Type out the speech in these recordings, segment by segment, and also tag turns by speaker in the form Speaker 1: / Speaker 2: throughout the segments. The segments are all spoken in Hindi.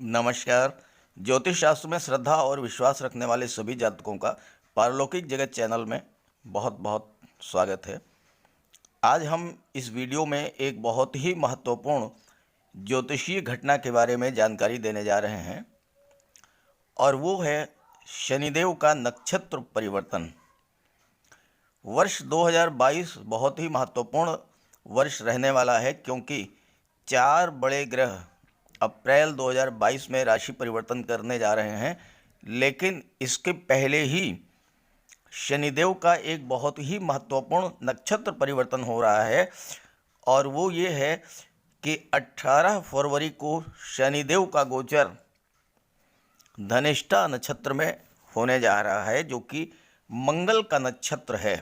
Speaker 1: नमस्कार। ज्योतिष शास्त्र में श्रद्धा और विश्वास रखने वाले सभी जातकों का पारलौकिक जगत चैनल में बहुत बहुत स्वागत है। आज हम इस वीडियो में एक बहुत ही महत्वपूर्ण ज्योतिषीय घटना के बारे में जानकारी देने जा रहे हैं और वो है शनिदेव का नक्षत्र परिवर्तन। वर्ष 2022 बहुत ही महत्वपूर्ण वर्ष रहने वाला है, क्योंकि 4 बड़े ग्रह अप्रैल 2022 में राशि परिवर्तन करने जा रहे हैं। लेकिन इसके पहले ही शनिदेव का एक बहुत ही महत्वपूर्ण नक्षत्र परिवर्तन हो रहा है, और वो ये है कि 18 फरवरी को शनिदेव का गोचर धनिष्ठा नक्षत्र में होने जा रहा है, जो कि मंगल का नक्षत्र है।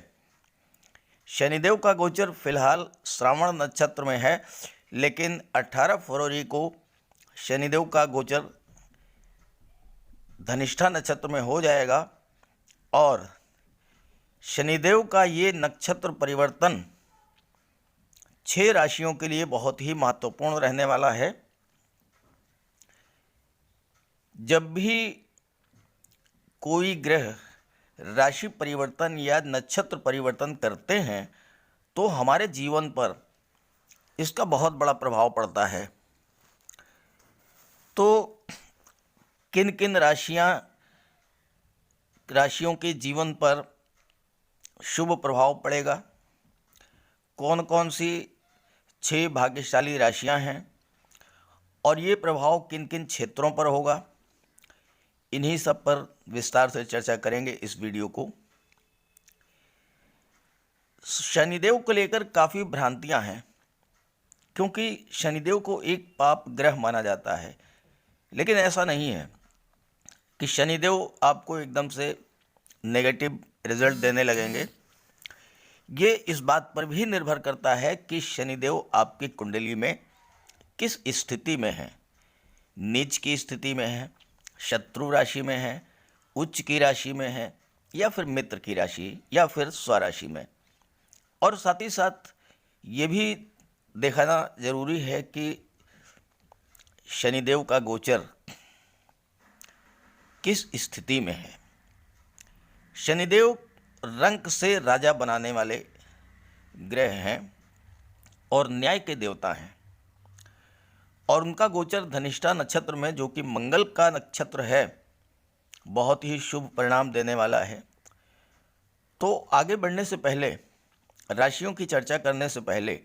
Speaker 1: शनिदेव का गोचर फिलहाल श्रावण नक्षत्र में है, लेकिन 18 फरवरी को शनिदेव का गोचर धनिष्ठा नक्षत्र में हो जाएगा। और शनिदेव का ये नक्षत्र परिवर्तन 6 राशियों के लिए बहुत ही महत्वपूर्ण रहने वाला है। जब भी कोई ग्रह राशि परिवर्तन या नक्षत्र परिवर्तन करते हैं तो हमारे जीवन पर इसका बहुत बड़ा प्रभाव पड़ता है। तो किन किन राशियों के जीवन पर शुभ प्रभाव पड़ेगा, कौन कौन सी 6 भाग्यशाली राशियां हैं और ये प्रभाव किन किन क्षेत्रों पर होगा, इन्हीं सब पर विस्तार से चर्चा करेंगे इस वीडियो को। शनिदेव को लेकर काफ़ी भ्रांतियां हैं, क्योंकि शनिदेव को एक पाप ग्रह माना जाता है। लेकिन ऐसा नहीं है कि शनिदेव आपको एकदम से नेगेटिव रिजल्ट देने लगेंगे। ये इस बात पर भी निर्भर करता है कि शनिदेव आपकी कुंडली में किस स्थिति में है, नीच की स्थिति में है, शत्रु राशि में है, उच्च की राशि में है, या फिर मित्र की राशि, या फिर स्वराशि में। और साथ ही साथ ये भी देखना जरूरी है कि शनिदेव का गोचर किस स्थिति में है। शनिदेव रंक से राजा बनाने वाले ग्रह हैं और न्याय के देवता हैं, और उनका गोचर धनिष्ठा नक्षत्र में, जो कि मंगल का नक्षत्र है, बहुत ही शुभ परिणाम देने वाला है। तो आगे बढ़ने से पहले, राशियों की चर्चा करने से पहले,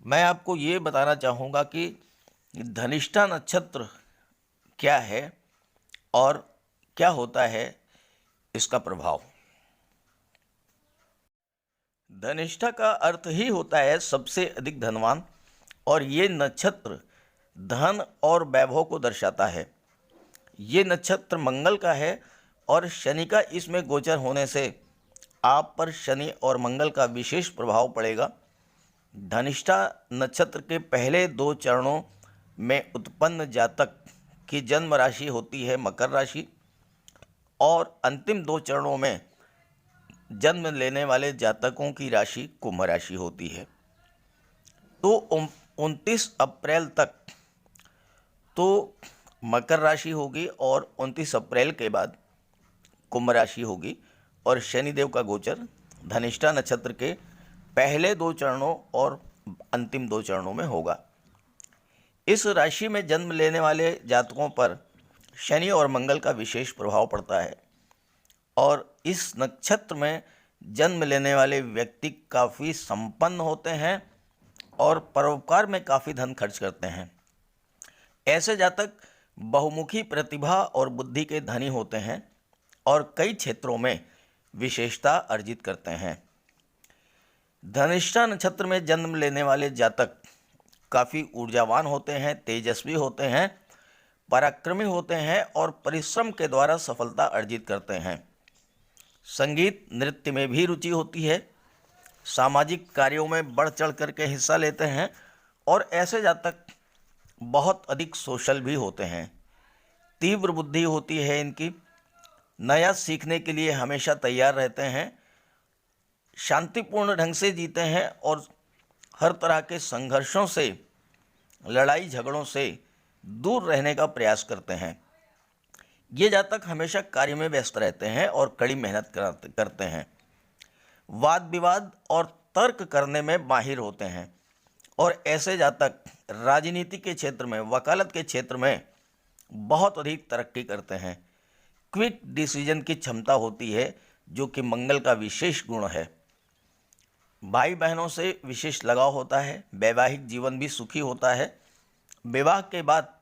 Speaker 1: मैं आपको ये बताना चाहूँगा कि धनिष्ठा नक्षत्र क्या है और क्या होता है इसका प्रभाव। धनिष्ठा का अर्थ ही होता है सबसे अधिक धनवान, और ये नक्षत्र धन और वैभव को दर्शाता है। ये नक्षत्र मंगल का है और शनि का इसमें गोचर होने से आप पर शनि और मंगल का विशेष प्रभाव पड़ेगा। धनिष्ठा नक्षत्र के पहले 2 चरणों में उत्पन्न जातक की जन्म राशि होती है मकर राशि, और अंतिम 2 चरणों में जन्म लेने वाले जातकों की राशि कुंभ राशि होती है। तो 29 अप्रैल तक तो मकर राशि होगी और 29 अप्रैल के बाद कुंभ राशि होगी, और शनिदेव का गोचर धनिष्ठा नक्षत्र के पहले 2 चरणों और अंतिम 2 चरणों में होगा। इस राशि में जन्म लेने वाले जातकों पर शनि और मंगल का विशेष प्रभाव पड़ता है, और इस नक्षत्र में जन्म लेने वाले व्यक्ति काफ़ी संपन्न होते हैं और परोपकार में काफ़ी धन खर्च करते हैं। ऐसे जातक बहुमुखी प्रतिभा और बुद्धि के धनी होते हैं और कई क्षेत्रों में विशेषता अर्जित करते हैं। धनिष्ठा नक्षत्र में जन्म लेने वाले जातक काफ़ी ऊर्जावान होते हैं, तेजस्वी होते हैं, पराक्रमी होते हैं और परिश्रम के द्वारा सफलता अर्जित करते हैं। संगीत नृत्य में भी रुचि होती है, सामाजिक कार्यों में बढ़ चढ़ करके हिस्सा लेते हैं, और ऐसे जातक बहुत अधिक सोशल भी होते हैं। तीव्र बुद्धि होती है इनकी, नया सीखने के लिए हमेशा तैयार रहते हैं, शांतिपूर्ण ढंग से जीते हैं और हर तरह के संघर्षों से, लड़ाई झगड़ों से दूर रहने का प्रयास करते हैं। ये जातक हमेशा कार्य में व्यस्त रहते हैं और कड़ी मेहनत करते हैं। वाद विवाद और तर्क करने में माहिर होते हैं और ऐसे जातक राजनीति के क्षेत्र में, वकालत के क्षेत्र में बहुत अधिक तरक्की करते हैं। क्विक डिसीजन की क्षमता होती है, जो कि मंगल का विशेष गुण है। भाई बहनों से विशेष लगाव होता है। वैवाहिक जीवन भी सुखी होता है। विवाह के बाद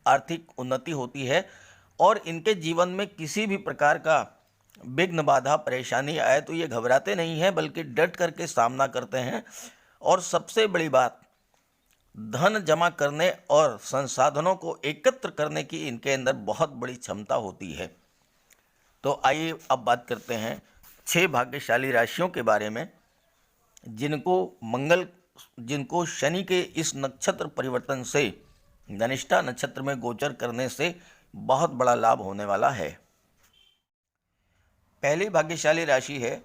Speaker 1: आर्थिक उन्नति होती है और इनके जीवन में किसी भी प्रकार का विघ्न, बाधा, परेशानी आए तो ये घबराते नहीं हैं, बल्कि डट करके सामना करते हैं। और सबसे बड़ी बात, धन जमा करने और संसाधनों को एकत्र करने की इनके अंदर बहुत बड़ी क्षमता होती है। तो आइए अब बात करते हैं 6 भाग्यशाली राशियों के बारे में, जिनको शनि के इस नक्षत्र परिवर्तन से, धनिष्ठा नक्षत्र में गोचर करने से बहुत बड़ा लाभ होने वाला है। पहली भाग्यशाली राशि है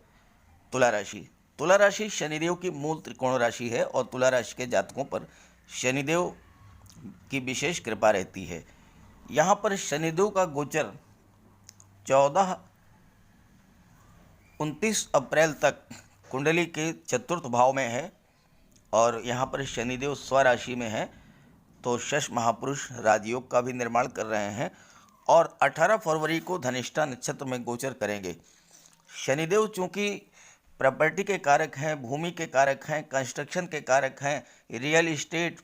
Speaker 1: तुला राशि। तुला राशि शनिदेव की मूल त्रिकोण राशि है और तुला राशि के जातकों पर शनिदेव की विशेष कृपा रहती है। यहाँ पर शनिदेव का गोचर 29 अप्रैल तक कुंडली के चतुर्थ भाव में है और यहाँ पर शनिदेव स्वराशि में है। तो शश महापुरुष राजयोग का भी निर्माण कर रहे हैं और 18 फरवरी को धनिष्ठा नक्षत्र में गोचर करेंगे। शनिदेव चूँकि प्रॉपर्टी के कारक हैं, भूमि के कारक हैं, कंस्ट्रक्शन के कारक हैं, रियल इस्टेट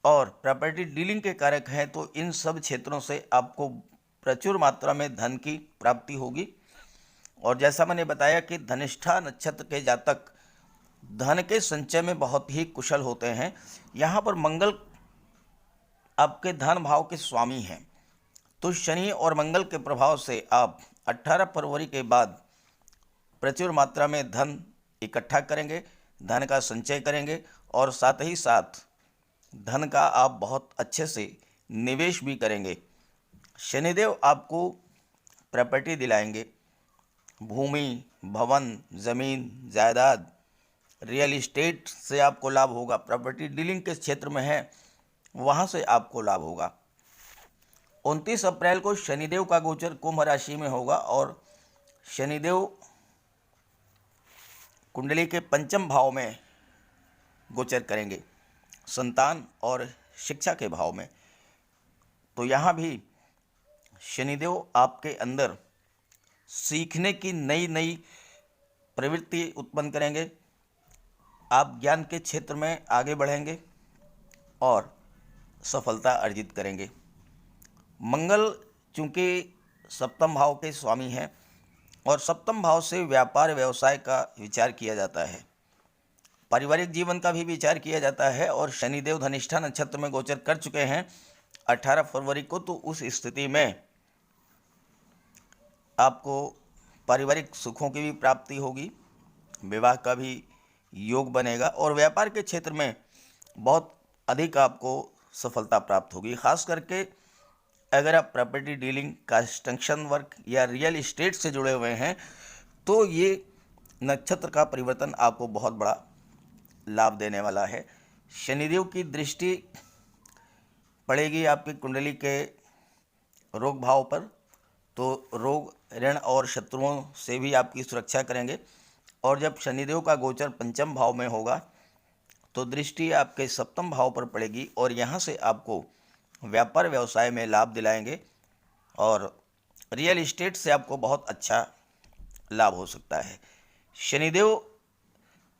Speaker 1: और प्रॉपर्टी डीलिंग के कारक हैं, तो इन सब क्षेत्रों से आपको प्रचुर मात्रा में धन की प्राप्ति होगी। और जैसा मैंने बताया कि धनिष्ठा नक्षत्र के जातक धन के संचय में बहुत ही कुशल होते हैं। यहाँ पर मंगल आपके धन भाव के स्वामी हैं, तो शनि और मंगल के प्रभाव से आप 18 फरवरी के बाद प्रचुर मात्रा में धन इकट्ठा करेंगे, धन का संचय करेंगे और साथ ही साथ धन का आप बहुत अच्छे से निवेश भी करेंगे। शनिदेव आपको प्रॉपर्टी दिलाएंगे, भूमि, भवन, ज़मीन, जायदाद, रियल इस्टेट से आपको लाभ होगा। प्रॉपर्टी डीलिंग के क्षेत्र में है, वहाँ से आपको लाभ होगा। 29 अप्रैल को शनिदेव का गोचर कुंभ राशि में होगा और शनिदेव कुंडली के पंचम भाव में गोचर करेंगे, संतान और शिक्षा के भाव में। तो यहाँ भी शनिदेव आपके अंदर सीखने की नई नई प्रवृत्ति उत्पन्न करेंगे। आप ज्ञान के क्षेत्र में आगे बढ़ेंगे और सफलता अर्जित करेंगे। मंगल चूँकि सप्तम भाव के स्वामी हैं और सप्तम भाव से व्यापार व्यवसाय का विचार किया जाता है, पारिवारिक जीवन का भी विचार किया जाता है। और शनिदेव धनिष्ठा नक्षत्र में गोचर कर चुके हैं 18 फरवरी को, तो उस स्थिति में आपको पारिवारिक सुखों की भी प्राप्ति होगी, विवाह का भी योग बनेगा और व्यापार के क्षेत्र में बहुत अधिक आपको सफलता प्राप्त होगी। खास करके अगर आप प्रॉपर्टी डीलिंग, कंस्ट्रक्शन वर्क या रियल इस्टेट से जुड़े हुए हैं, तो ये नक्षत्र का परिवर्तन आपको बहुत बड़ा लाभ देने वाला है। शनिदेव की दृष्टि पड़ेगी आपकी कुंडली के रोग भाव पर, तो रोग, ऋण और शत्रुओं से भी आपकी सुरक्षा करेंगे। और जब शनिदेव का गोचर पंचम भाव में होगा तो दृष्टि आपके सप्तम भाव पर पड़ेगी और यहाँ से आपको व्यापार व्यवसाय में लाभ दिलाएंगे और रियल इस्टेट से आपको बहुत अच्छा लाभ हो सकता है। शनिदेव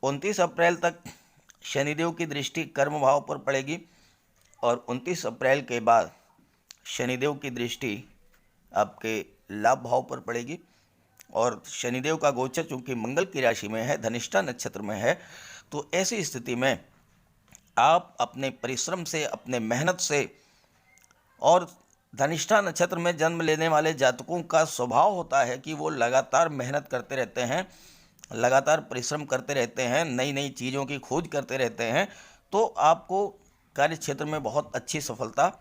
Speaker 1: 29 अप्रैल तक शनिदेव की दृष्टि कर्म भाव पर पड़ेगी और 29 अप्रैल के बाद शनिदेव की दृष्टि आपके लाभ भाव पर पड़ेगी। और शनिदेव का गोचर चूँकि मंगल की राशि में है, धनिष्ठा नक्षत्र में है, तो ऐसी स्थिति में आप अपने परिश्रम से, अपने मेहनत से, और धनिष्ठा नक्षत्र में जन्म लेने वाले जातकों का स्वभाव होता है कि वो लगातार मेहनत करते रहते हैं, लगातार परिश्रम करते रहते हैं, नई नई चीज़ों की खोज करते रहते हैं, तो आपको कार्य क्षेत्र में बहुत अच्छी सफलता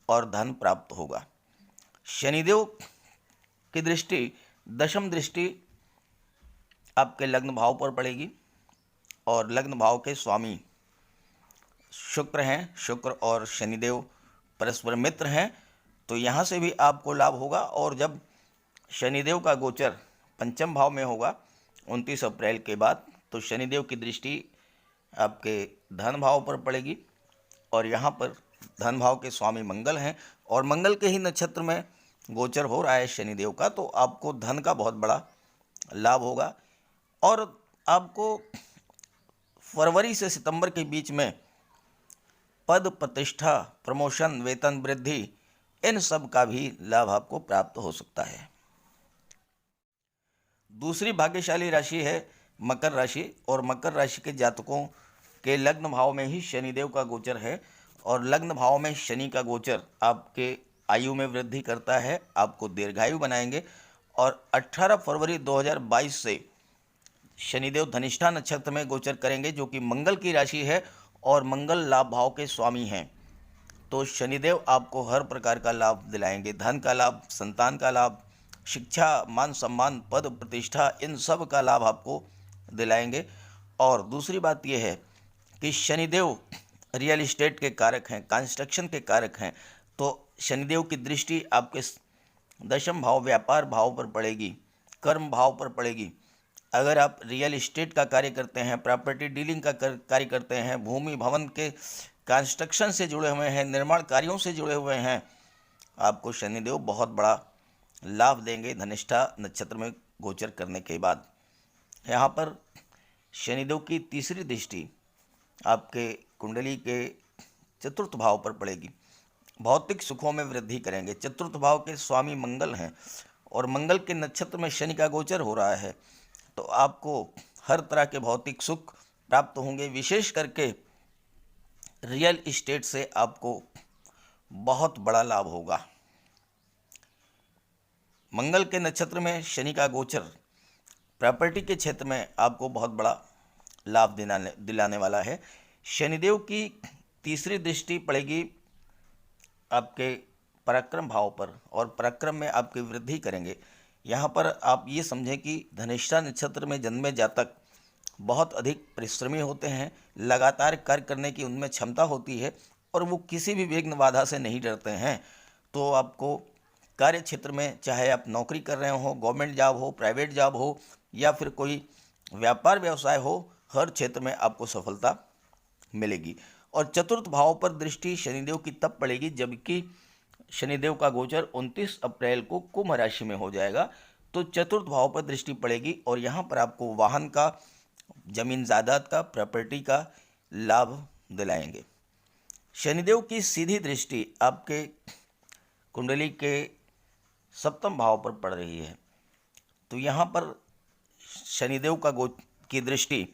Speaker 1: और धन प्राप्त होगा। शनिदेव की दृष्टि, दशम दृष्टि आपके लग्न भाव पर पड़ेगी और लग्न भाव के स्वामी शुक्र हैं। शुक्र और शनिदेव परस्पर मित्र हैं, तो यहाँ से भी आपको लाभ होगा। और जब शनिदेव का गोचर पंचम भाव में होगा 29 अप्रैल के बाद, तो शनिदेव की दृष्टि आपके धन भाव पर पड़ेगी, और यहाँ पर धन भाव के स्वामी मंगल हैं, और मंगल के ही नक्षत्र में गोचर हो रहा है शनिदेव का, तो आपको धन का बहुत बड़ा लाभ होगा। और आपको फरवरी से सितंबर के बीच में पद, प्रतिष्ठा, प्रमोशन, वेतन वृद्धि, इन सब का भी लाभ आपको प्राप्त हो सकता है। दूसरी भाग्यशाली राशि है मकर राशि, और मकर राशि के जातकों के लग्न भाव में ही शनिदेव का गोचर है, और लग्न भाव में शनि का गोचर आपके आयु में वृद्धि करता है, आपको दीर्घायु बनाएंगे। और 18 फरवरी 2022 से शनिदेव धनिष्ठा नक्षत्र में गोचर करेंगे, जो कि मंगल की राशि है, और मंगल लाभ भाव के स्वामी हैं। तो शनिदेव आपको हर प्रकार का लाभ दिलाएंगे, धन का लाभ, संतान का लाभ, शिक्षा, मान सम्मान, पद, प्रतिष्ठा, इन सब का लाभ आपको दिलाएंगे। और दूसरी बात यह है कि शनिदेव रियल इस्टेट के कारक हैं, कंस्ट्रक्शन के कारक हैं, तो शनिदेव की दृष्टि आपके दशम भाव व्यापार भाव पर पड़ेगी, कर्म भाव पर पड़ेगी। अगर आप रियल इस्टेट का कार्य करते हैं, प्रॉपर्टी डीलिंग का कार्य करते हैं, भूमि भवन के कंस्ट्रक्शन से जुड़े हुए हैं, निर्माण कार्यों से जुड़े हुए हैं, आपको शनिदेव बहुत बड़ा लाभ देंगे धनिष्ठा नक्षत्र में गोचर करने के बाद। यहाँ पर शनिदेव की तीसरी दृष्टि आपके कुंडली के चतुर्थ भाव पर पड़ेगी, भौतिक सुखों में वृद्धि करेंगे। चतुर्थ भाव के स्वामी मंगल हैं, और मंगल के नक्षत्र में शनि का गोचर हो रहा है, तो आपको हर तरह के भौतिक सुख प्राप्त होंगे। विशेष करके रियल इस्टेट से आपको बहुत बड़ा लाभ होगा। मंगल के नक्षत्र में शनि का गोचर प्रॉपर्टी के क्षेत्र में आपको बहुत बड़ा लाभ दिलाने वाला है। शनिदेव की तीसरी दृष्टि पड़ेगी आपके पराक्रम भाव पर, और पराक्रम में आपकी वृद्धि करेंगे। यहाँ पर आप ये समझें कि धनिष्ठा नक्षत्र में जन्मे जातक बहुत अधिक परिश्रमी होते हैं, लगातार कार्य करने की उनमें क्षमता होती है, और वो किसी भी विघ्न बाधा से नहीं डरते हैं। तो आपको कार्य क्षेत्र में, चाहे आप नौकरी कर रहे हो, गवर्नमेंट जॉब हो, प्राइवेट जॉब हो, या फिर कोई व्यापार व्यवसाय हो, हर क्षेत्र में आपको सफलता मिलेगी। और चतुर्थ भाव पर दृष्टि शनिदेव की तब पड़ेगी जबकि शनिदेव का गोचर 29 अप्रैल को कुंभ राशि में हो जाएगा, तो चतुर्थ भाव पर दृष्टि पड़ेगी, और यहाँ पर आपको वाहन का, जमीन जायदाद का, प्रॉपर्टी का लाभ दिलाएंगे। शनिदेव की सीधी दृष्टि आपके कुंडली के सप्तम भाव पर पड़ रही है, तो यहाँ पर शनिदेव की दृष्टि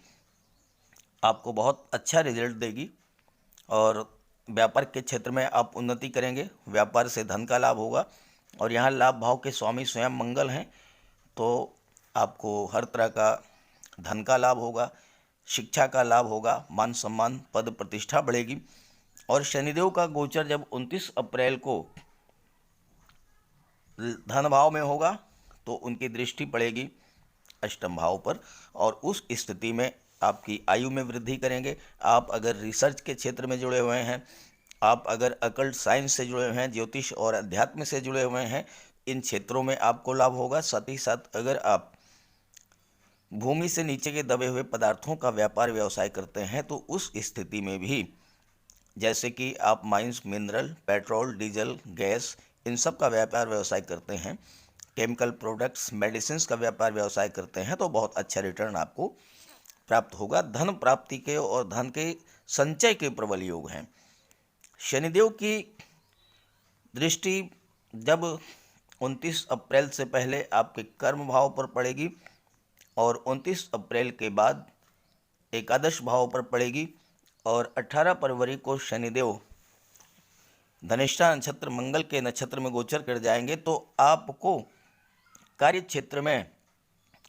Speaker 1: आपको बहुत अच्छा रिजल्ट देगी, और व्यापार के क्षेत्र में आप उन्नति करेंगे, व्यापार से धन का लाभ होगा। और यहाँ लाभ भाव के स्वामी स्वयं मंगल हैं, तो आपको हर तरह का धन का लाभ होगा, शिक्षा का लाभ होगा, मान सम्मान, पद प्रतिष्ठा बढ़ेगी। और शनिदेव का गोचर जब 29 अप्रैल को धन भाव में होगा, तो उनकी दृष्टि पड़ेगी अष्टम भाव पर, और उस स्थिति में आपकी आयु में वृद्धि करेंगे। आप अगर रिसर्च के क्षेत्र में जुड़े हुए हैं, आप अगर अकल्ट साइंस से जुड़े हुए हैं, ज्योतिष और अध्यात्म से जुड़े हुए हैं, इन क्षेत्रों में आपको लाभ होगा। साथ ही साथ अगर आप भूमि से नीचे के दबे हुए पदार्थों का व्यापार व्यवसाय करते हैं, तो उस स्थिति में भी, जैसे कि आप mines, mineral, petrol, diesel, gas, इन सब का व्यापार व्यवसाय करते हैं, केमिकल प्रोडक्ट्स, मेडिसिन्स का व्यापार व्यवसाय करते हैं, तो बहुत अच्छा रिटर्न आपको प्राप्त होगा। धन प्राप्ति के और धन के संचय के प्रबल योग हैं। शनिदेव की दृष्टि जब 29 अप्रैल से पहले आपके कर्म भाव पर पड़ेगी, और 29 अप्रैल के बाद एकादश भाव पर पड़ेगी, और 18 फरवरी को शनिदेव धनिष्ठा नक्षत्र मंगल के नक्षत्र में गोचर कर जाएंगे, तो आपको कार्य क्षेत्र में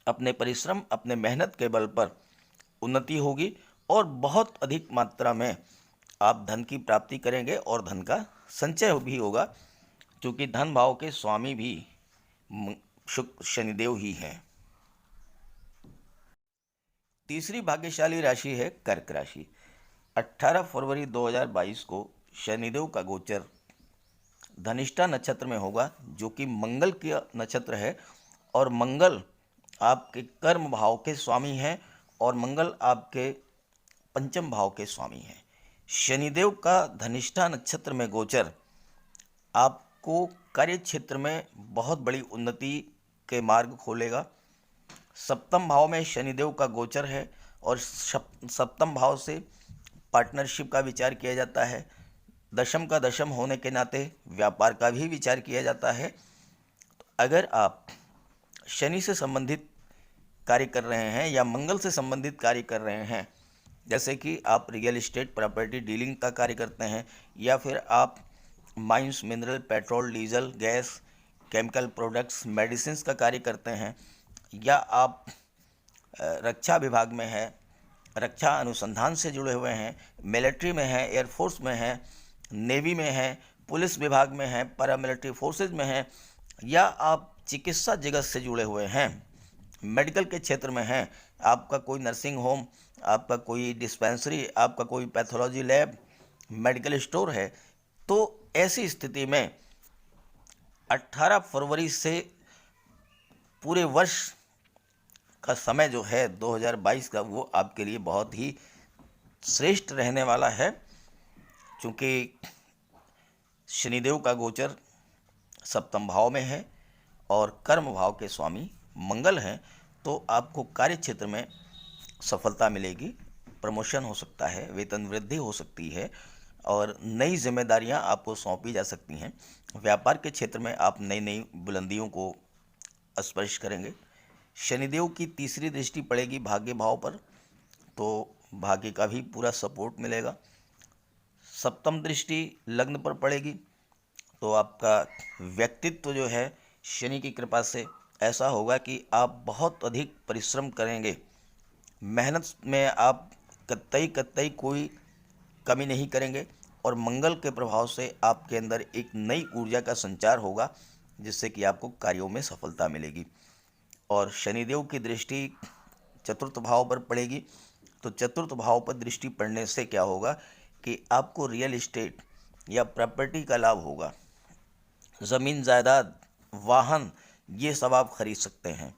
Speaker 1: अपने परिश्रम, अपने मेहनत के बल पर उन्नति होगी, और बहुत अधिक मात्रा में आप धन की प्राप्ति करेंगे, और धन का संचय भी होगा, क्योंकि धन भाव के स्वामी भी शुक्र शनिदेव ही हैं। तीसरी भाग्यशाली राशि है कर्क राशि। 18 फरवरी 2022 को शनिदेव का गोचर धनिष्ठा नक्षत्र में होगा, जो कि मंगल का नक्षत्र है। और मंगल आपके कर्म भाव के स्वामी हैं और मंगल आपके पंचम भाव के स्वामी हैं। शनिदेव का धनिष्ठा नक्षत्र में गोचर आपको कार्य क्षेत्र में बहुत बड़ी उन्नति के मार्ग खोलेगा। सप्तम भाव में शनिदेव का गोचर है और सप्तम भाव से पार्टनरशिप का विचार किया जाता है। दशम का दशम होने के नाते व्यापार का भी विचार किया जाता है। तो अगर आप शनि से संबंधित कार्य कर रहे हैं या मंगल से संबंधित कार्य कर रहे हैं, जैसे कि आप रियल एस्टेट प्रॉपर्टी डीलिंग का कार्य करते हैं, या फिर आप mines mineral petrol diesel gas chemical products medicines का कार्य करते हैं, या आप रक्षा विभाग में हैं, रक्षा अनुसंधान से जुड़े हुए हैं, मिलिट्री में हैं, एयरफोर्स में हैं, नेवी में हैं, पुलिस विभाग में हैं, पैरामिलिट्री फोर्सेज में हैं, या आप चिकित्सा जगत से जुड़े हुए हैं, मेडिकल के क्षेत्र में हैं, आपका कोई नर्सिंग होम, आपका कोई डिस्पेंसरी, आपका कोई पैथोलॉजी लैब, मेडिकल स्टोर है, तो ऐसी स्थिति में 18 फरवरी से पूरे वर्ष का समय जो है 2022 का, वो आपके लिए बहुत ही श्रेष्ठ रहने वाला है। क्योंकि शनिदेव का गोचर सप्तम भाव में है और कर्म भाव के स्वामी मंगल हैं, तो आपको कार्य क्षेत्र में सफलता मिलेगी, प्रमोशन हो सकता है, वेतन वृद्धि हो सकती है और नई जिम्मेदारियां आपको सौंपी जा सकती हैं। व्यापार के क्षेत्र में आप नई नई बुलंदियों को स्पर्श करेंगे। शनिदेव की तीसरी दृष्टि पड़ेगी भाग्य भाव पर, तो भाग्य का भी पूरा सपोर्ट मिलेगा। सप्तम दृष्टि लग्न पर पड़ेगी, तो आपका व्यक्तित्व जो है शनि की कृपा से ऐसा होगा कि आप बहुत अधिक परिश्रम करेंगे। मेहनत में आप कतई कोई कमी नहीं करेंगे और मंगल के प्रभाव से आपके अंदर एक नई ऊर्जा का संचार होगा, जिससे कि आपको कार्यों में सफलता मिलेगी। और शनिदेव की दृष्टि चतुर्थ भाव पर पड़ेगी, तो चतुर्थ भाव पर दृष्टि पड़ने से क्या होगा कि आपको रियल एस्टेट या प्रॉपर्टी का लाभ होगा। ज़मीन जायदाद वाहन ये सब आप खरीद सकते हैं।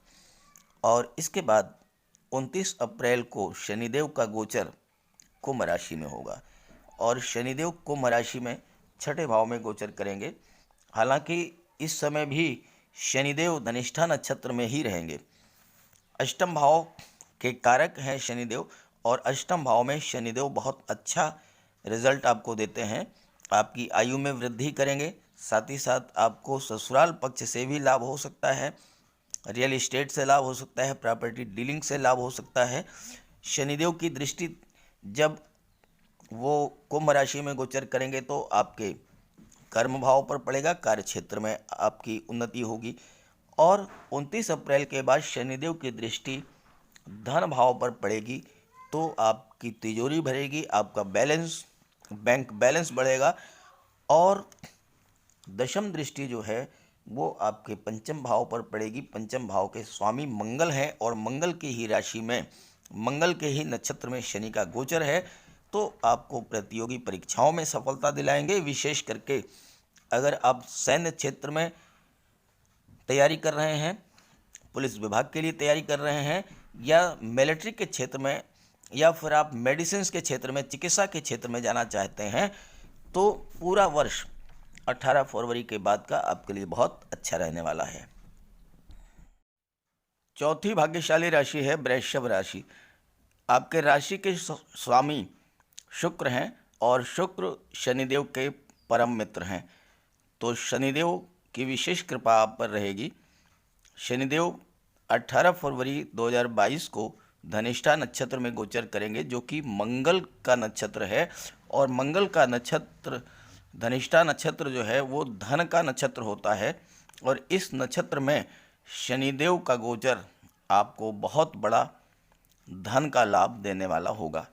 Speaker 1: और इसके बाद 29 अप्रैल को शनिदेव का गोचर कुंभ राशि में होगा और शनिदेव कुंभ राशि में छठे भाव में गोचर करेंगे। हालांकि इस समय भी शनिदेव धनिष्ठा नक्षत्र में ही रहेंगे। अष्टम भाव के कारक हैं शनिदेव, और अष्टम भाव में शनिदेव बहुत अच्छा रिजल्ट आपको देते हैं। आपकी आयु में वृद्धि करेंगे, साथ ही साथ आपको ससुराल पक्ष से भी लाभ हो सकता है, रियल एस्टेट से लाभ हो सकता है, प्रॉपर्टी डीलिंग से लाभ हो सकता है। शनिदेव की दृष्टि जब वो कुंभ राशि में गोचर करेंगे तो आपके कर्म भाव पर पड़ेगा, कार्य क्षेत्र में आपकी उन्नति होगी। और 29 अप्रैल के बाद शनिदेव की दृष्टि धन भाव पर पड़ेगी, तो आपकी तिजोरी भरेगी, आपका बैलेंस बैंक बैलेंस बढ़ेगा। और दशम दृष्टि जो है वो आपके पंचम भाव पर पड़ेगी। पंचम भाव के स्वामी मंगल हैं और मंगल की ही राशि में, मंगल के ही नक्षत्र में शनि का गोचर है, तो आपको प्रतियोगी परीक्षाओं में सफलता दिलाएंगे। विशेष करके अगर आप सैन्य क्षेत्र में तैयारी कर रहे हैं, पुलिस विभाग के लिए तैयारी कर रहे हैं, या मिलिट्री के क्षेत्र में, या फिर आप मेडिसिन्स के क्षेत्र में, चिकित्सा के क्षेत्र में जाना चाहते हैं, तो पूरा वर्ष 18 फरवरी के बाद का आपके लिए बहुत अच्छा रहने वाला है। चौथी भाग्यशाली राशि है वृषभ राशि। आपके राशि के स्वामी शुक्र हैं और शुक्र शनिदेव के परम मित्र हैं, तो शनिदेव की विशेष कृपा आप पर रहेगी। शनिदेव 18 फरवरी 2022 को धनिष्ठा नक्षत्र में गोचर करेंगे, जो कि मंगल का नक्षत्र है। और मंगल का नक्षत्र धनिष्ठा नक्षत्र जो है वो धन का नक्षत्र होता है, और इस नक्षत्र में शनिदेव का गोचर आपको बहुत बड़ा धन का लाभ देने वाला होगा।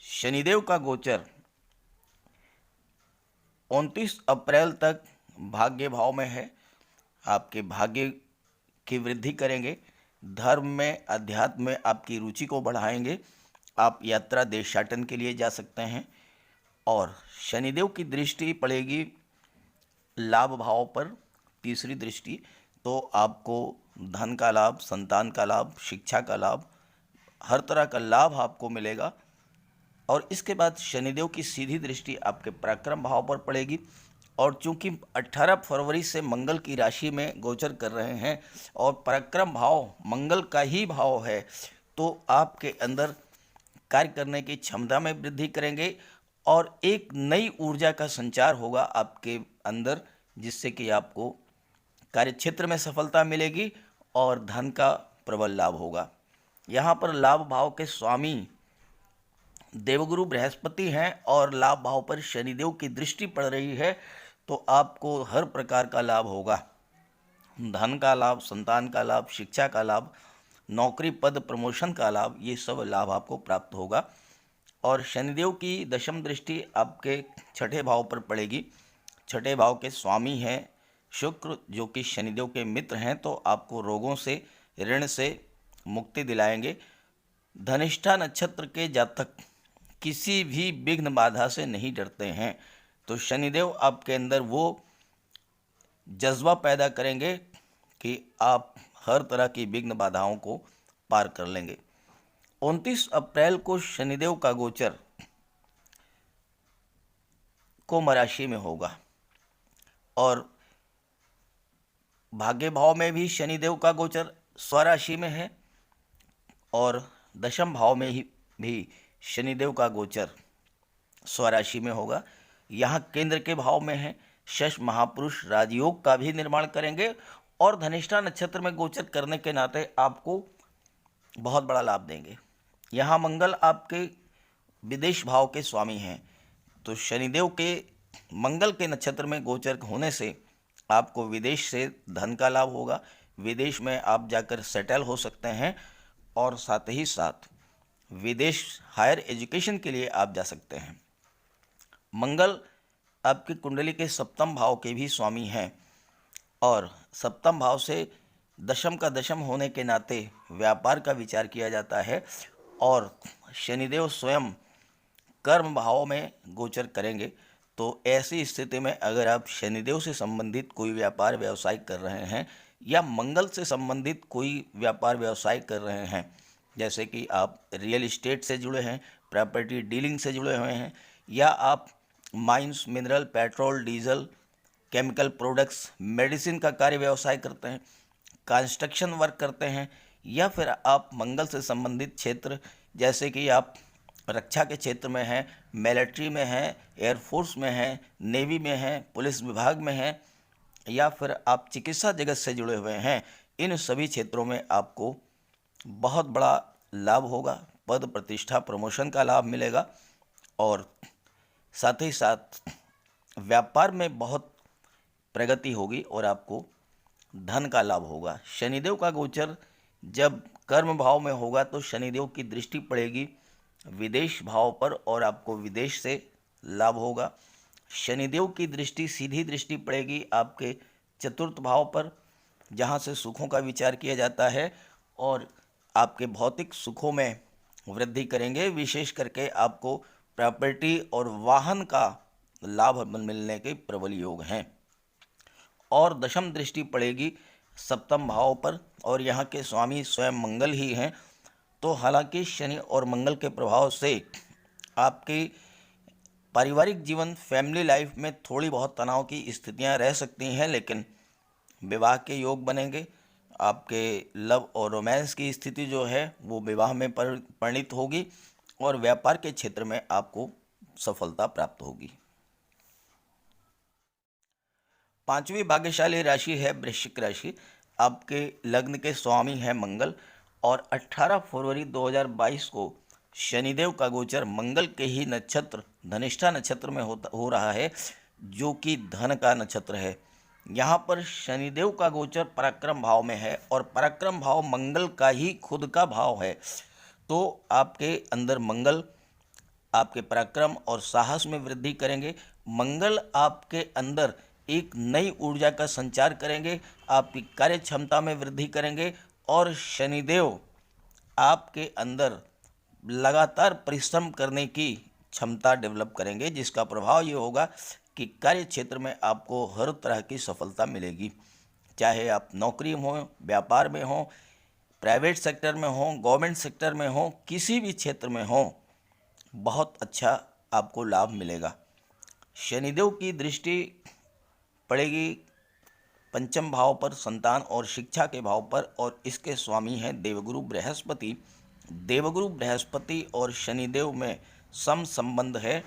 Speaker 1: शनिदेव का गोचर 29 अप्रैल तक भाग्य भाव में है, आपके भाग्य की वृद्धि करेंगे, धर्म में अध्यात्म में आपकी रुचि को बढ़ाएंगे, आप यात्रा देशाटन के लिए जा सकते हैं। और शनिदेव की दृष्टि पड़ेगी लाभ भाव पर तीसरी दृष्टि, तो आपको धन का लाभ, संतान का लाभ, शिक्षा का लाभ, हर तरह का लाभ आपको मिलेगा। और इसके बाद शनिदेव की सीधी दृष्टि आपके पराक्रम भाव पर पड़ेगी, और चूंकि 18 फरवरी से मंगल की राशि में गोचर कर रहे हैं और पराक्रम भाव मंगल का ही भाव है, तो आपके अंदर कार्य करने की क्षमता में वृद्धि करेंगे और एक नई ऊर्जा का संचार होगा आपके अंदर, जिससे कि आपको कार्यक्षेत्र में सफलता मिलेगी और धन का प्रबल लाभ होगा। यहाँ पर लाभ भाव के स्वामी देवगुरु बृहस्पति हैं और लाभ भाव पर शनिदेव की दृष्टि पड़ रही है, तो आपको हर प्रकार का लाभ होगा। धन का लाभ, संतान का लाभ, शिक्षा का लाभ, नौकरी पद प्रमोशन का लाभ, ये सब लाभ आपको प्राप्त होगा। और शनिदेव की दशम दृष्टि आपके छठे भाव पर पड़ेगी। छठे भाव के स्वामी हैं शुक्र, जो कि शनिदेव के मित्र हैं, तो आपको रोगों से, ऋण से मुक्ति दिलाएंगे। धनिष्ठा नक्षत्र के जातक किसी भी विघ्न बाधा से नहीं डरते हैं, तो शनिदेव आपके अंदर वो जज्बा पैदा करेंगे कि आप हर तरह की विघ्न बाधाओं को पार कर लेंगे। 29 अप्रैल को शनिदेव का गोचर कुंभ राशि में होगा और भाग्य भाव में भी शनिदेव का गोचर स्वराशि में है और दशम भाव में ही भी शनिदेव का गोचर स्वराशि में होगा। यहाँ केंद्र के भाव में है। शश महापुरुष राजयोग का भी निर्माण करेंगे और धनिष्ठा नक्षत्र में गोचर करने के नाते आपको बहुत बड़ा लाभ देंगे। यहाँ मंगल आपके विदेश भाव के स्वामी हैं, तो शनिदेव के मंगल के नक्षत्र में गोचर होने से आपको विदेश से धन का लाभ होगा। विदेश में आप जाकर सेटल हो सकते हैं और साथ ही साथ विदेश हायर एजुकेशन के लिए आप जा सकते हैं। मंगल आपकी कुंडली के सप्तम भाव के भी स्वामी हैं और सप्तम भाव से दशम का दशम होने के नाते व्यापार का विचार किया जाता है और शनिदेव स्वयं कर्म भाव में गोचर करेंगे। तो ऐसी स्थिति में अगर आप शनिदेव से संबंधित कोई व्यापार व्यवसाय कर रहे हैं या मंगल से संबंधित कोई व्यापार व्यवसाय कर रहे हैं, जैसे कि आप रियल इस्टेट से जुड़े हैं, प्रॉपर्टी डीलिंग से जुड़े हुए हैं, या आप mines, mineral, petrol, diesel, chemical products, medicine का कार्य व्यवसाय करते हैं, कंस्ट्रक्शन वर्क करते हैं, या फिर आप मंगल से संबंधित क्षेत्र जैसे कि आप रक्षा के क्षेत्र में हैं, मिलिट्री में हैं, एयरफोर्स में हैं, नेवी में हैं, पुलिस विभाग में हैं, या फिर आप चिकित्सा जगत से जुड़े हुए हैं, इन सभी क्षेत्रों में आपको बहुत बड़ा लाभ होगा। पद प्रतिष्ठा प्रमोशन का लाभ मिलेगा और साथ ही साथ व्यापार में बहुत प्रगति होगी और आपको धन का लाभ होगा। शनिदेव का गोचर जब कर्म भाव में होगा तो शनिदेव की दृष्टि पड़ेगी विदेश भाव पर और आपको विदेश से लाभ होगा। शनिदेव की दृष्टि, सीधी दृष्टि पड़ेगी आपके चतुर्थ भाव पर, जहाँ से सुखों का विचार किया जाता है और आपके भौतिक सुखों में वृद्धि करेंगे। विशेष करके आपको प्रॉपर्टी और वाहन का लाभ मिलने के प्रबल योग हैं। और दशम दृष्टि पड़ेगी सप्तम भाव पर और यहाँ के स्वामी स्वयं मंगल ही हैं। तो हालांकि शनि और मंगल के प्रभाव से आपके पारिवारिक जीवन, फैमिली लाइफ में थोड़ी बहुत तनाव की स्थितियां रह सकती हैं, लेकिन विवाह के योग बनेंगे। आपके लव और रोमांस की स्थिति जो है वो विवाह में परिणित होगी और व्यापार के क्षेत्र में आपको सफलता प्राप्त होगी। पांचवी भाग्यशाली राशि है वृश्चिक राशि। आपके लग्न के स्वामी हैं मंगल और 18 फरवरी 2022 को शनिदेव का गोचर मंगल के ही नक्षत्र धनिष्ठा नक्षत्र में हो रहा है, जो कि धन का नक्षत्र है। यहाँ पर शनिदेव का गोचर पराक्रम भाव में है और पराक्रम भाव मंगल का ही खुद का भाव है। तो आपके अंदर मंगल आपके पराक्रम और साहस में वृद्धि करेंगे। मंगल आपके अंदर एक नई ऊर्जा का संचार करेंगे, आपकी कार्य क्षमता में वृद्धि करेंगे और शनिदेव आपके अंदर लगातार परिश्रम करने की क्षमता डेवलप करेंगे, जिसका प्रभाव ये होगा कि कार्य क्षेत्र में आपको हर तरह की सफलता मिलेगी, चाहे आप नौकरी में हो, व्यापार में हो, प्राइवेट सेक्टर में हो, गवर्नमेंट सेक्टर में हो, किसी भी क्षेत्र में हो, बहुत अच्छा आपको लाभ मिलेगा। शनिदेव की दृष्टि पड़ेगी पंचम भाव पर, संतान और शिक्षा के भाव पर, और इसके स्वामी हैं देवगुरु बृहस्पति। देवगुरु बृहस्पति और शनिदेव में सम संबंध है,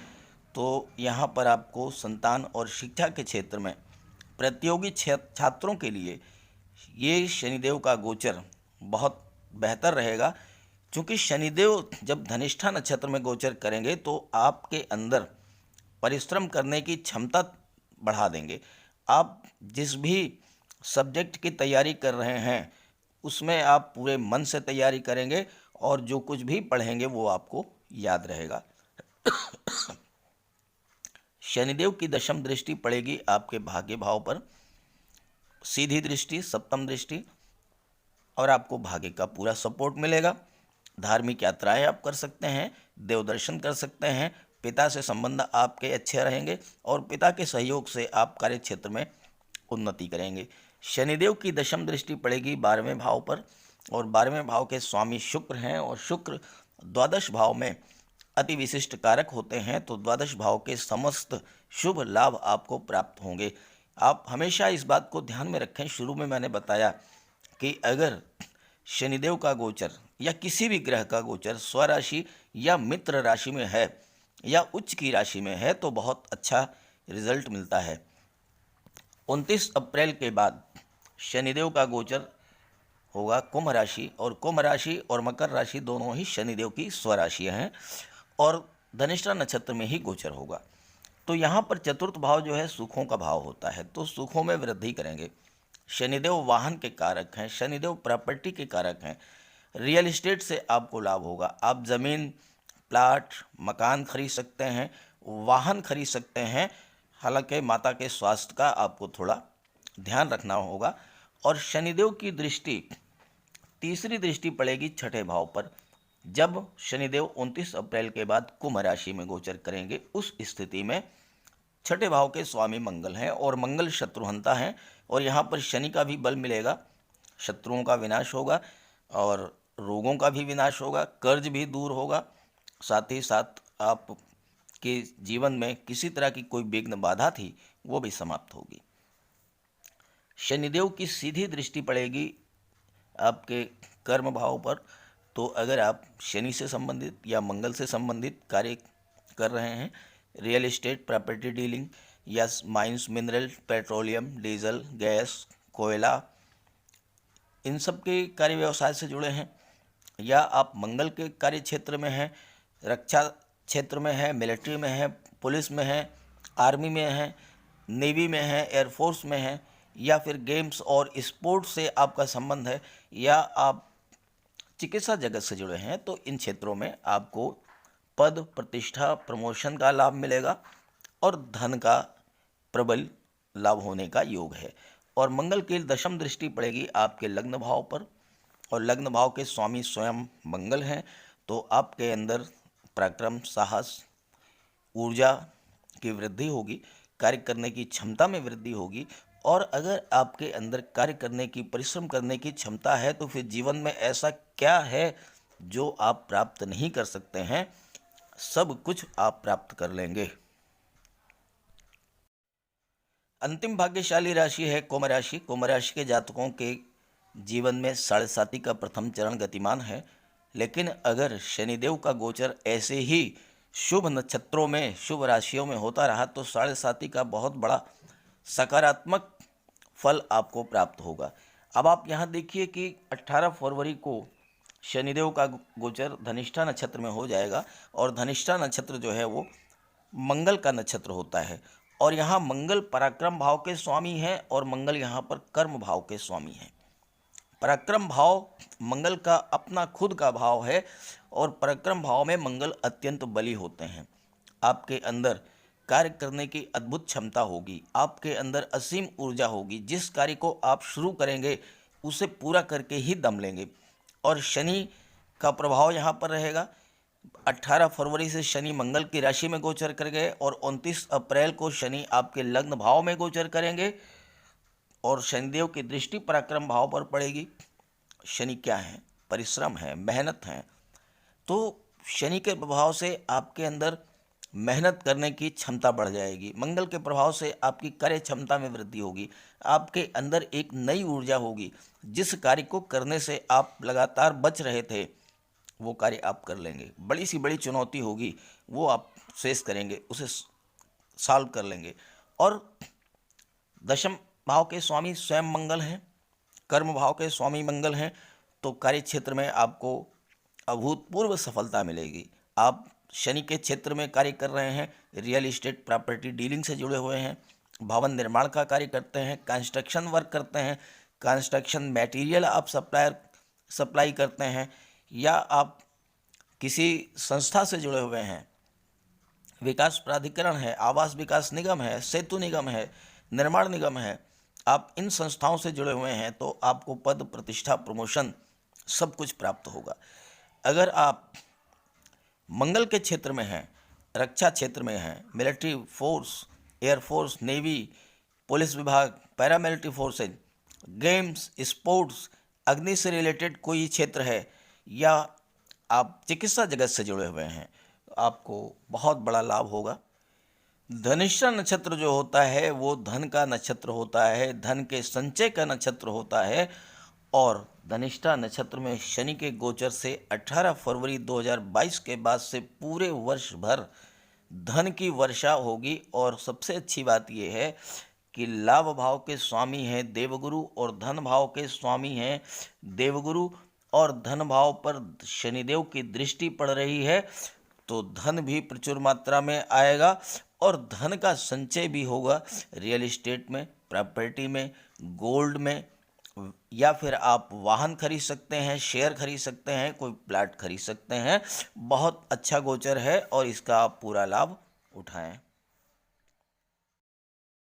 Speaker 1: तो यहाँ पर आपको संतान और शिक्षा के क्षेत्र में प्रतियोगी छात्रों के लिए ये शनिदेव का गोचर बहुत बेहतर रहेगा, क्योंकि शनिदेव जब धनिष्ठा नक्षत्र में गोचर करेंगे तो आपके अंदर परिश्रम करने की क्षमता बढ़ा देंगे। आप जिस भी सब्जेक्ट की तैयारी कर रहे हैं उसमें आप पूरे मन से तैयारी करेंगे और जो कुछ भी पढ़ेंगे वो आपको याद रहेगा। शनिदेव की दशम दृष्टि पड़ेगी आपके भाग्य भाव पर, सीधी दृष्टि, सप्तम दृष्टि, और आपको भाग्य का पूरा सपोर्ट मिलेगा। धार्मिक यात्राएं आप कर सकते हैं, देव दर्शन कर सकते हैं, पिता से संबंध आपके अच्छे रहेंगे और पिता के सहयोग से आप कार्य क्षेत्र में उन्नति करेंगे। शनिदेव की दशम दृष्टि पड़ेगी 12वें भाव पर, और 12वें भाव के स्वामी शुक्र हैं, और शुक्र द्वादश भाव में अति विशिष्ट कारक होते हैं, तो द्वादश भाव के समस्त शुभ लाभ आपको प्राप्त होंगे। आप हमेशा इस बात को ध्यान में रखें, शुरू में मैंने बताया कि अगर शनिदेव का गोचर या किसी भी ग्रह का गोचर स्वराशि या मित्र राशि में है या उच्च की राशि में है तो बहुत अच्छा रिजल्ट मिलता है। 29 अप्रैल के बाद शनिदेव का गोचर होगा कुंभ राशि, और कुंभ राशि और मकर राशि दोनों ही शनिदेव की स्वराशियाँ हैं, और धनिष्ठा नक्षत्र में ही गोचर होगा। तो यहाँ पर चतुर्थ भाव जो है सुखों का भाव होता है, तो सुखों में वृद्धि करेंगे। शनिदेव वाहन के कारक हैं, शनिदेव प्रॉपर्टी के कारक हैं। रियल एस्टेट से आपको लाभ होगा, आप ज़मीन, प्लाट, मकान खरीद सकते हैं, वाहन खरीद सकते हैं। हालांकि माता के स्वास्थ्य का आपको थोड़ा ध्यान रखना होगा। और शनिदेव की दृष्टि, तीसरी दृष्टि पड़ेगी छठे भाव पर। जब शनिदेव 29 अप्रैल के बाद कुंभ राशि में गोचर करेंगे, उस स्थिति में छठे भाव के स्वामी मंगल हैं, और मंगल शत्रुहंता हैं, और यहाँ पर शनि का भी बल मिलेगा, शत्रुओं का विनाश होगा और रोगों का भी विनाश होगा, कर्ज भी दूर होगा, साथ ही साथ आप के जीवन में किसी तरह की कोई विघ्न बाधा थी वो भी समाप्त होगी। शनिदेव की सीधी दृष्टि पड़ेगी आपके कर्म भाव पर, तो अगर आप शनि से संबंधित या मंगल से संबंधित कार्य कर रहे हैं, रियल एस्टेट, प्रॉपर्टी डीलिंग या mines, mineral, petroleum, diesel, gas, कोयला, इन सब के कार्य व्यवसाय से जुड़े हैं, या आप मंगल के कार्य क्षेत्र में हैं, रक्षा क्षेत्र में हैं, मिलिट्री में हैं, पुलिस में हैं, आर्मी में हैं, नेवी में हैं, एयरफोर्स में हैं, या फिर गेम्स और स्पोर्ट्स से आपका संबंध है, या आप चिकित्सा जगत से जुड़े हैं, तो इन क्षेत्रों में आपको पद, प्रतिष्ठा, प्रमोशन का लाभ मिलेगा और धन का प्रबल लाभ होने का योग है। और मंगल की दशम दृष्टि पड़ेगी आपके लग्न भाव पर, और लग्न भाव के स्वामी स्वयं मंगल हैं, तो आपके अंदर पराक्रम, साहस, ऊर्जा की वृद्धि होगी, कार्य करने की क्षमता में वृद्धि होगी। और अगर आपके अंदर कार्य करने की, परिश्रम करने की क्षमता है तो फिर जीवन में ऐसा क्या है जो आप प्राप्त नहीं कर सकते हैं, सब कुछ आप प्राप्त कर लेंगे। अंतिम भाग्यशाली राशि है कुंभ राशि। कुंभ राशि के जातकों के जीवन में 7.5 का प्रथम चरण गतिमान है, लेकिन अगर शनिदेव का गोचर ऐसे ही शुभ नक्षत्रों में, शुभ राशियों में होता रहा तो 7.5 का बहुत बड़ा सकारात्मक फल आपको प्राप्त होगा। अब आप यहाँ देखिए कि 18 फरवरी को शनिदेव का गोचर धनिष्ठा नक्षत्र में हो जाएगा, और धनिष्ठा नक्षत्र जो है वो मंगल का नक्षत्र होता है, और यहाँ मंगल पराक्रम भाव के स्वामी हैं और मंगल यहाँ पर कर्म भाव के स्वामी हैं। पराक्रम भाव मंगल का अपना खुद का भाव है, और पराक्रम भाव में मंगल अत्यंत बली होते हैं। आपके अंदर कार्य करने की अद्भुत क्षमता होगी, आपके अंदर असीम ऊर्जा होगी, जिस कार्य को आप शुरू करेंगे उसे पूरा करके ही दम लेंगे। और शनि का प्रभाव यहाँ पर रहेगा, 18 फरवरी से शनि मंगल की राशि में गोचर कर गए और 29 अप्रैल को शनि आपके लग्न भाव में गोचर करेंगे और शनिदेव की दृष्टि पराक्रम भाव पर पड़ेगी। शनि क्या है? परिश्रम है, मेहनत है। तो शनि के प्रभाव से आपके अंदर मेहनत करने की क्षमता बढ़ जाएगी। मंगल के प्रभाव से आपकी कार्य क्षमता में वृद्धि होगी। आपके अंदर एक नई ऊर्जा होगी। जिस कार्य को करने से आप लगातार बच रहे थे वो कार्य आप कर लेंगे। बड़ी सी बड़ी चुनौती होगी वो आप फेस करेंगे, उसे सॉल्व कर लेंगे। और दशम भाव के स्वामी स्वयं मंगल हैं, कर्म भाव के स्वामी मंगल हैं, तो कार्य क्षेत्र में आपको अभूतपूर्व सफलता मिलेगी। आप शनि के क्षेत्र में कार्य कर रहे हैं, रियल इस्टेट प्रॉपर्टी डीलिंग से जुड़े हुए हैं, भवन निर्माण का कार्य करते हैं, कंस्ट्रक्शन वर्क करते हैं, कंस्ट्रक्शन मटेरियल आप सप्लाई करते हैं, या आप किसी संस्था से जुड़े हुए हैं, विकास प्राधिकरण है, आवास विकास निगम है, सेतु निगम है, निर्माण निगम है, आप इन संस्थाओं से जुड़े हुए हैं तो आपको पद प्रतिष्ठा प्रमोशन सब कुछ प्राप्त होगा। अगर आप मंगल के क्षेत्र में हैं, रक्षा क्षेत्र में हैं, military force, air force, navy, police विभाग, पैरामिलिट्री फोर्सेज, गेम्स, स्पोर्ट्स, अग्नि से रिलेटेड कोई क्षेत्र है, या आप चिकित्सा जगत से जुड़े हुए हैं, आपको बहुत बड़ा लाभ होगा। धनिष्ठा नक्षत्र जो होता है वो धन का नक्षत्र होता है, धन के संचय का नक्षत्र होता है। और धनिष्ठा नक्षत्र में शनि के गोचर से 18 फरवरी 2022 के बाद से पूरे वर्ष भर धन की वर्षा होगी। और सबसे अच्छी बात यह है कि लाभ भाव के स्वामी हैं देवगुरु और धन भाव के स्वामी हैं देवगुरु, और धन भाव पर शनिदेव की दृष्टि पड़ रही है, तो धन भी प्रचुर मात्रा में आएगा और धन का संचय भी होगा। रियल एस्टेट में, प्रॉपर्टी में, गोल्ड में, या फिर आप वाहन खरीद सकते हैं, शेयर खरीद सकते हैं, कोई प्लाट खरीद सकते हैं। बहुत अच्छा गोचर है और इसका आप पूरा लाभ उठाएं।